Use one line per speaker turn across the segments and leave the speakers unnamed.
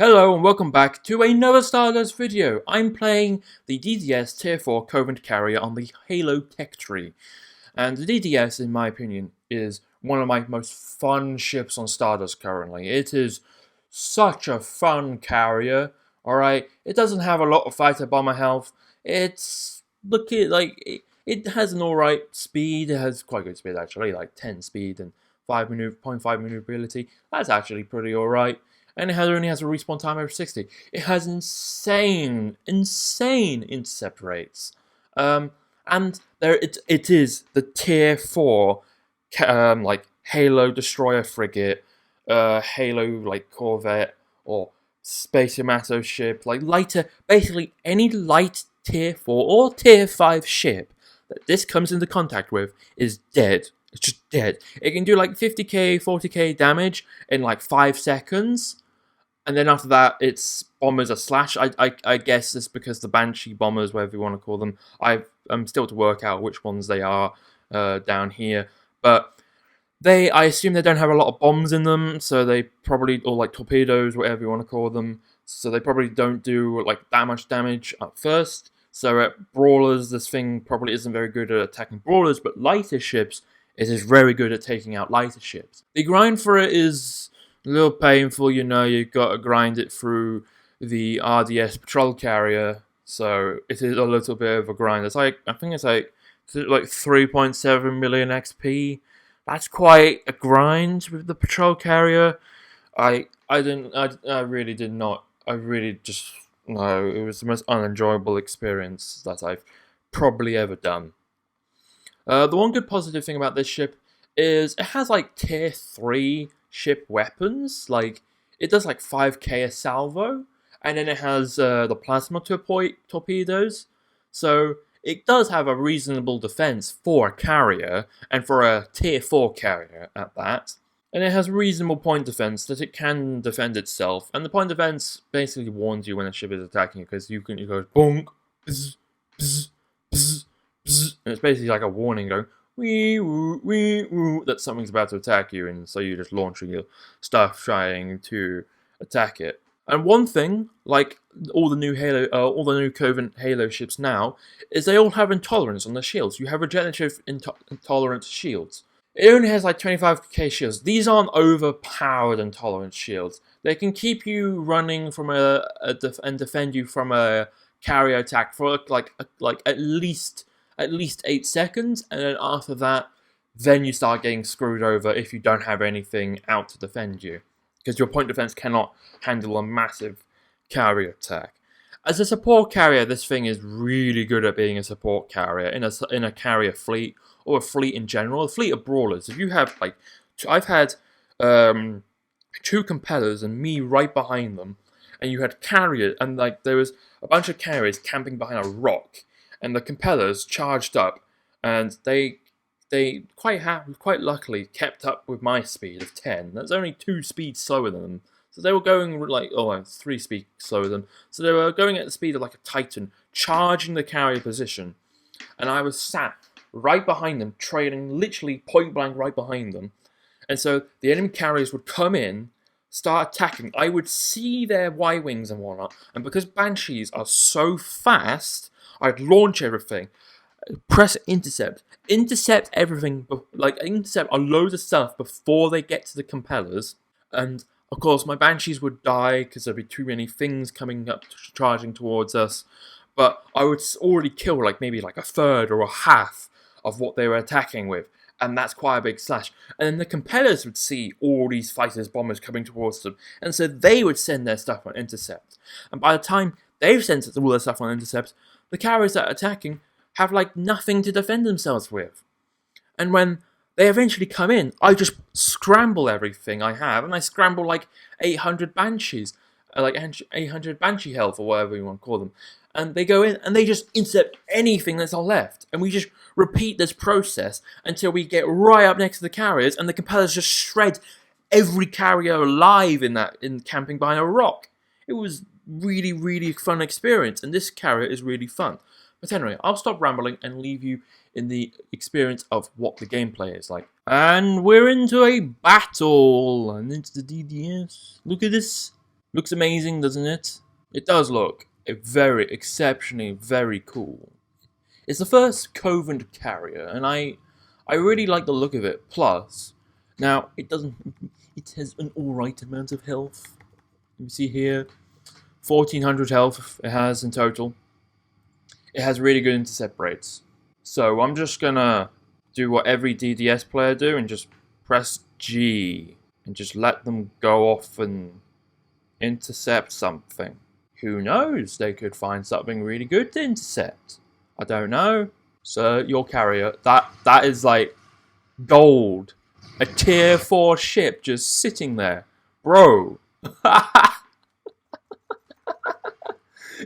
Hello and welcome back to another Stardust video. I'm playing the DDS Tier 4 Covent Carrier on the Halo tech tree. And the DDS, in my opinion, is one of my most fun ships on Stardust currently. It is such a fun carrier, alright? It doesn't have a lot of fighter bomber health. It has an alright speed. It has quite good speed actually, like 10 speed and 0.5 maneuverability. That's actually pretty alright. And it only has a respawn time over 60. It has insane intercept rates. And it is the tier 4 like Halo destroyer frigate, Halo like corvette or Space Yamato ship, like lighter, basically any light tier 4 or tier 5 ship that this comes into contact with is dead. It's just dead. It can do like 50k, 40k damage in like 5 seconds. And then after that, its bombers are slash. I guess it's because the Banshee bombers, whatever you want to call them, I'm still to work out which ones they are down here. But I assume they don't have a lot of bombs in them, so they probably, or like torpedoes, whatever you want to call them. So they probably don't do like that much damage at first. So at brawlers, this thing probably isn't very good at attacking brawlers, but lighter ships, it is very good at taking out lighter ships. The grind for it is a little painful, you know, you've got to grind it through the RDS patrol carrier, so it is a little bit of a grind. It's like, I think it's like 3.7 million XP. That's quite a grind with the patrol carrier. I really did not, no, it was the most unenjoyable experience that I've probably ever done. The one good positive thing about this ship is it has like tier 3 ship weapons. Like, it does like 5k a salvo, and then it has the plasma torpedoes, so it does have a reasonable defense for a carrier, and for a tier 4 carrier at that. And it has reasonable point defense that it can defend itself, and the point defense basically warns you when a ship is attacking you, because you go bonk, bzz, bzz, bzz, bzz, and it's basically like a warning going wee woo, that something's about to attack you, and so you're just launching your stuff trying to attack it. And one thing, like all the new Covent Halo ships now, is they all have intolerance on their shields. You have regenerative intolerant shields. It only has like 25k shields. These aren't overpowered intolerant shields. They can keep you running from and defend you from a carrier attack for like at least 8 seconds, and then after that, then you start getting screwed over if you don't have anything out to defend you, because your point defense cannot handle a massive carrier attack. As a support carrier, this thing is really good at being a support carrier in a carrier fleet, or a fleet in general, a fleet of brawlers. If you have like, I've had 2 compellers and me right behind them, and you had carriers, and like there was a bunch of carriers camping behind a rock, and the compellers charged up, and they quite luckily kept up with my speed of 10. That's only 2 speeds slower than them. So they were going like, 3 speeds slower than them. So they were going at the speed of like a Titan, charging the carrier position. And I was sat right behind them, trailing literally point blank right behind them. And so the enemy carriers would come in, start attacking. I would see their Y-wings and whatnot. And because Banshees are so fast, I'd launch everything, press intercept everything, intercept a load of stuff before they get to the compellers. And of course, my Banshees would die because there'd be too many things coming up, charging towards us. But I would already kill like maybe like a third or a half of what they were attacking with, and that's quite a big slash. And then the compellers would see all these fighters, bombers coming towards them, and so they would send their stuff on intercept. And by the time they've sent all their stuff on intercept, the carriers that are attacking have like nothing to defend themselves with. And when they eventually come in, I just scramble everything I have, and I scramble like 800 Banshees, like 800 Banshee health, or whatever you want to call them. And they go in, and they just intercept anything that's left. And we just repeat this process until we get right up next to the carriers, and the compellers just shred every carrier alive in camping behind a rock. It was really, really fun experience, and this carrier is really fun. But anyway, I'll stop rambling and leave you in the experience of what the gameplay is like. And we're into a battle, and it's the DDS. Look at this Looks amazing, doesn't it? It does look very exceptionally very cool. It's the first Covent carrier, and I really like the look of it. Plus, now it doesn't. It has an alright amount of health. You see here, 1400 health it has in total. It has really good intercept rates. So I'm just gonna do what every DDS player do and just press G and just let them go off and intercept something. Who knows? They could find something really good to intercept. I don't know. So your carrier, that is like gold. A tier 4 ship just sitting there. Bro.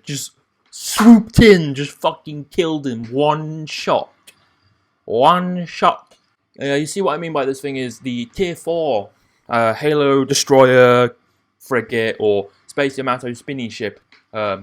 Just swooped in, just fucking killed him. One shot. One shot. You see what I mean by this thing is the tier 4 Halo Destroyer frigate or Space Yamato spinny ship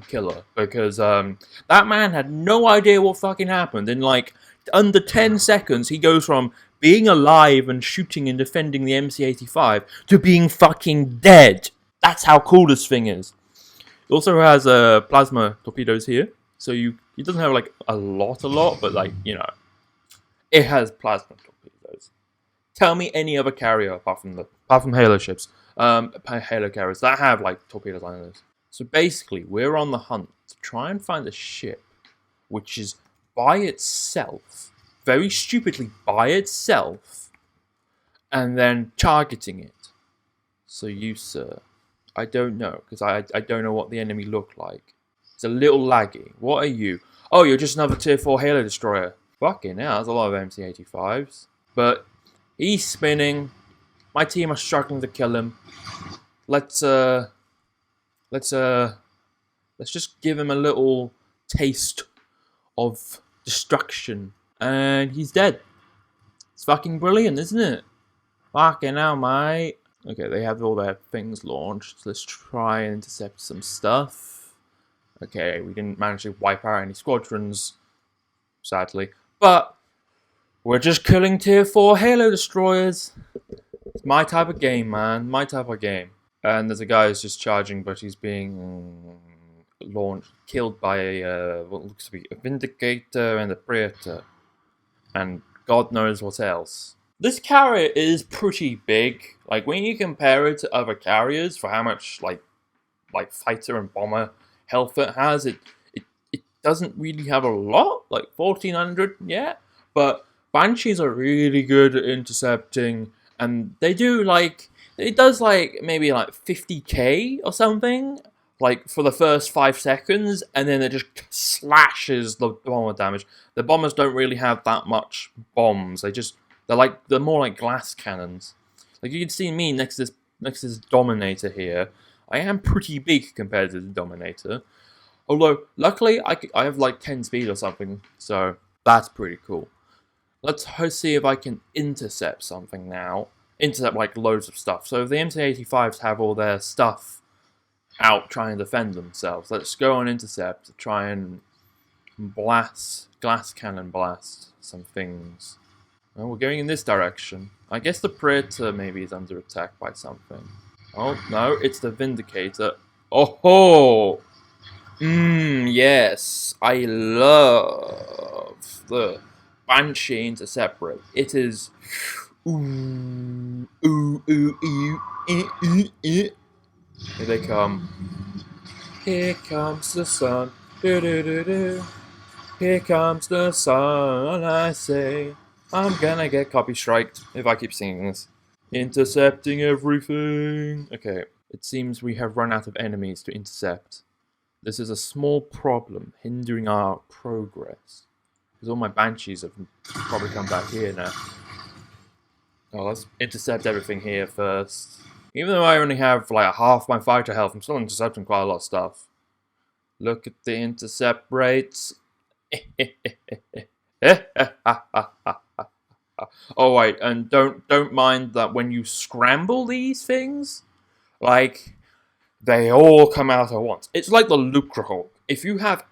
killer. Because that man had no idea what fucking happened. In like under 10 seconds, he goes from being alive and shooting and defending the MC-85 to being fucking dead. That's how cool this thing is. It also has plasma torpedoes here, so it doesn't have like a lot, but like it has plasma torpedoes. Tell me any other carrier apart from Halo ships, Halo carriers that have like torpedoes like this. So basically, we're on the hunt to try and find a ship which is by itself, very stupidly by itself, and then targeting it. So you, sir. I don't know, because I don't know what the enemy look like. It's a little laggy. What are you? Oh, you're just another tier 4 Halo Destroyer. Fucking hell, there's a lot of MC-85s. But he's spinning. My team are struggling to kill him. Let's just give him a little taste of destruction. And he's dead. It's fucking brilliant, isn't it? Fucking hell, mate. Okay, they have all their things launched. Let's try and intercept some stuff. Okay, we didn't manage to wipe out any squadrons, sadly. But we're just killing tier 4 Halo Destroyers. It's my type of game, man. My type of game. And there's a guy who's just charging, but he's being killed by what looks to be a Vindicator and a Predator. And God knows what else. This carrier is pretty big. Like when you compare it to other carriers for how much like fighter and bomber health it has, it doesn't really have a lot. Like 1400, yeah. But Banshees are really good at intercepting, and it does like maybe like 50k or something, like for the first 5 seconds, and then it just slashes the bomber damage. The bombers don't really have that much bombs. They're more like glass cannons. Like you can see me next to this Dominator here. I am pretty big compared to the Dominator. Although, luckily, I have like 10 speed or something, so that's pretty cool. Let's see if I can intercept something now. Intercept like loads of stuff. So if the MC-85s have all their stuff out trying to defend themselves, let's go on intercept to try and glass cannon blast some things. Well, we're going in this direction. I guess the Predator maybe is under attack by something. Oh, no, it's the Vindicator. Oh ho! Yes. I love the Banshee intercept rate. It is... Ooh, ooh, ooh, ooh, Here they come. Here comes the sun. Do-do-do-do. Here comes the sun, I say. I'm gonna get copy striked if I keep singing this. Intercepting everything. Okay, it seems we have run out of enemies to intercept. This is a small problem hindering our progress. Because all my Banshees have probably come back here now. Oh, let's intercept everything here first. Even though I only have like half my fighter health, I'm still intercepting quite a lot of stuff. Look at the intercept rates. Oh wait, and don't mind that when you scramble these things, like they all come out at once. It's like the Lucrehawk. If you have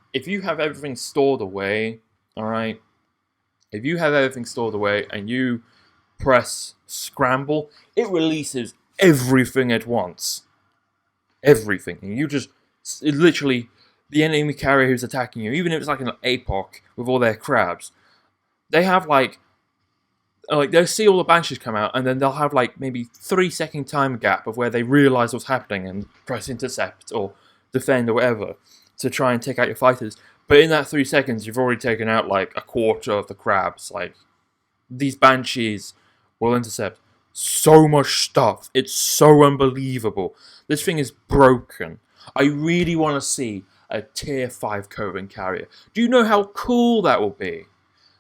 everything stored away, alright? If you have everything stored away and you press scramble, it releases everything at once. everything. And you just literally the enemy carrier who's attacking you, even if it's like an APOC with all their crabs, they have like they'll see all the banshees come out, and then they'll have like maybe 3 second time gap of where they realise what's happening and press intercept or defend or whatever to try and take out your fighters. But in that 3 seconds, you've already taken out like a quarter of the crabs. Like these banshees will intercept so much stuff. It's so unbelievable. This thing is broken. I really want to see a tier 5 Coven carrier. Do you know how cool that will be?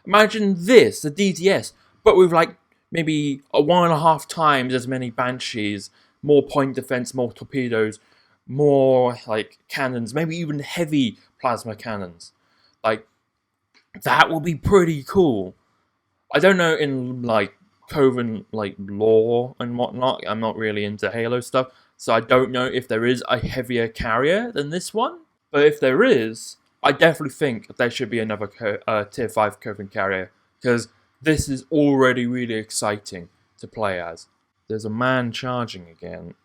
Imagine this, the DDS, but with like maybe 1.5 times as many banshees, more point defense, more torpedoes, more like cannons, maybe even heavy plasma cannons. Like that will be pretty cool. I don't know in like Coven like lore and whatnot. I'm not really into Halo stuff, so I don't know if there is a heavier carrier than this one. But if there is, I definitely think there should be another tier 5 Coven carrier, because this is already really exciting to play as. There's a man charging again.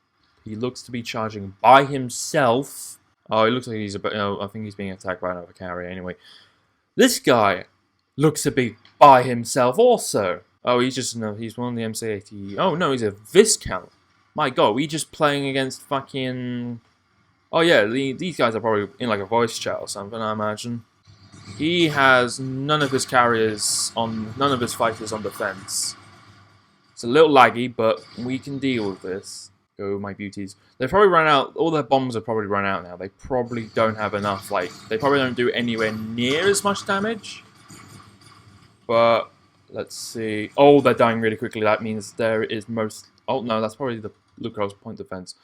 He looks to be charging by himself. Oh, it looks like he's I think he's being attacked by another carrier anyway. This guy looks to be by himself also. Oh, he's one of the MC80. Oh no, he's a Viscount. My god, we just playing against fucking... Oh yeah, these guys are probably in like a voice chat or something, I imagine. He has none of his fighters on defense. It's a little laggy, but we can deal with this. Go, my beauties. They've probably run out, all their bombs have probably run out now. They probably don't have enough, like, they probably don't do anywhere near as much damage. But, let's see. Oh, they're dying really quickly. That means there is most... Oh, no, that's probably the Lucar's point defense.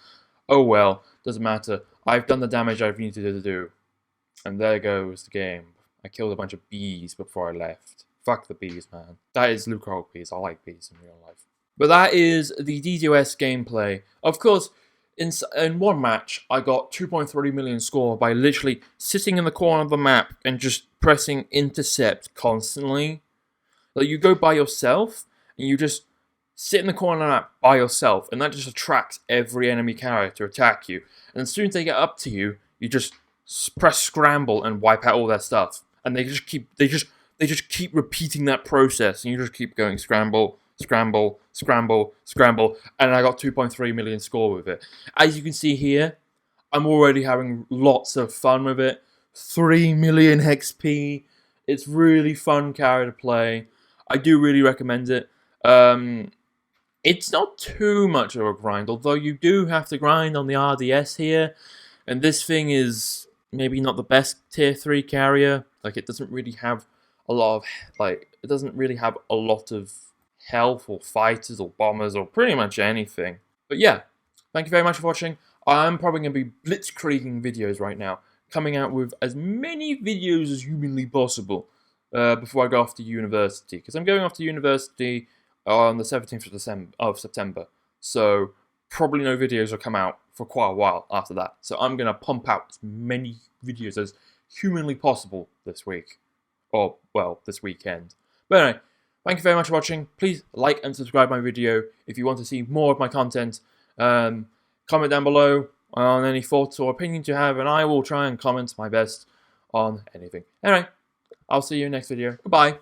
Oh well, doesn't matter. I've done the damage I've needed to do. And there goes the game. I killed a bunch of bees before I left. Fuck the bees, man. That is Lucar bees. I like bees in real life. But that is the DDS gameplay. Of course, in one match, I got 2.3 million score by literally sitting in the corner of the map and just pressing intercept constantly. Like, you go by yourself, and you just sit in the corner of the map by yourself, and that just attracts every enemy carrier to attack you. And as soon as they get up to you, you just press Scramble and wipe out all their stuff. And they just keep repeating that process, and you just keep going Scramble, Scramble, Scramble, Scramble, and I got 2.3 million score with it. As you can see here, I'm already having lots of fun with it. 3 million XP. It's really fun carrier to play. I do really recommend it. It's not too much of a grind, although you do have to grind on the RDS here, and this thing is maybe not the best tier 3 carrier. Like, it doesn't really have a lot of health or fighters or bombers or pretty much anything. But yeah, thank you very much for watching. I'm probably going to be blitzkrieging videos right now, coming out with as many videos as humanly possible before I go off to university, because I'm going off to university on the 17th of September, so probably no videos will come out for quite a while after that. So I'm going to pump out as many videos as humanly possible this week, or, well, this weekend. But anyway, thank you very much for watching. Please like and subscribe my video if you want to see more of my content. Comment down below on any thoughts or opinions you have, and I will try and comment my best on anything. Anyway, I'll see you in the next video. Goodbye.